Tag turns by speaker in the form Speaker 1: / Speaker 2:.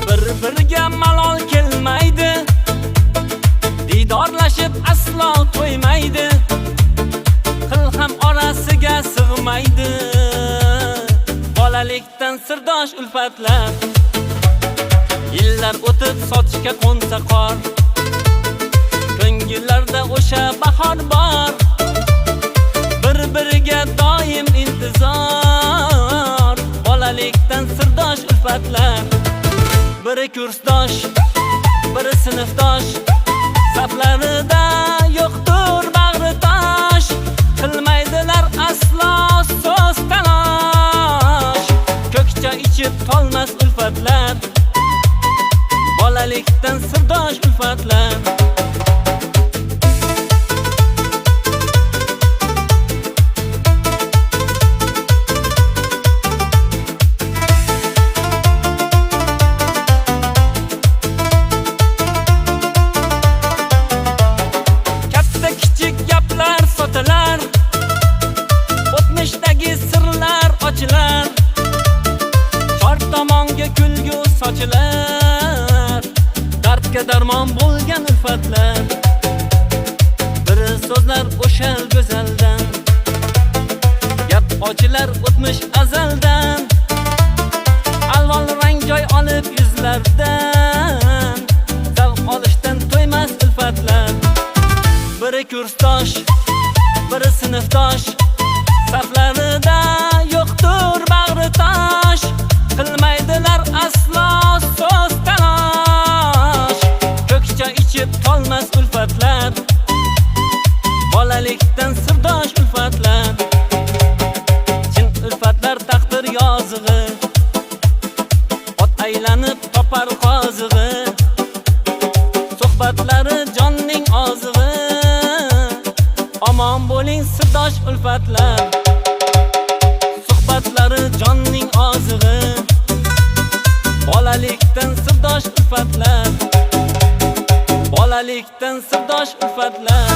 Speaker 1: Bir-biriga malol kelmaydi, diydorlashib aslo to'ymaydi, qil ham orasiga sig'maydi. Bolalikdan sirdosh ulfatlar, yillar o'tib sotishga qo'nsa qor, ko'ngillarda o'sha bahor bor, bir-biriga doim intizor. Bolalikdan sirdosh ulfatlar, biri kursdosh, biri sinfdosh, saflarida yo'qdir bag'ri tosh, qilmaydilar aslo so'z talosh. Ko'kcha ichib tolmas ulfatlar, bolalikdan sirdosh ulfatlar. O'tmishdagi sirlar ochilar, chor tomonga kulgu sochilar, dardga darmon bo'lgan ulfatlar. Biri so'zlar o'sha go'zaldan, gap ochilar o'tmish azaldan, alvon rang joy olib yuzlardan, zavq olishdan to'ymas ulfatlar. Biri kursdosh, biri sinfdosh, saflarida yo'qdir bag'ri tosh, qilmaydilar aslo so'z talosh. Ko'kcha ichib tolmas ulfatlar, bolalikdan sirdosh ulfatlar. Chin ulfatlar taqdir yozig'i, ot aylanib topar qozig'i, suhbatlari jonning ozig'i. Omon bo'ling sirdosh ulfatlar, suhbatlari jonning ozig'i. Bolalikdan sirdosh ulfatlar, bolalikdan sirdosh ulfatlar.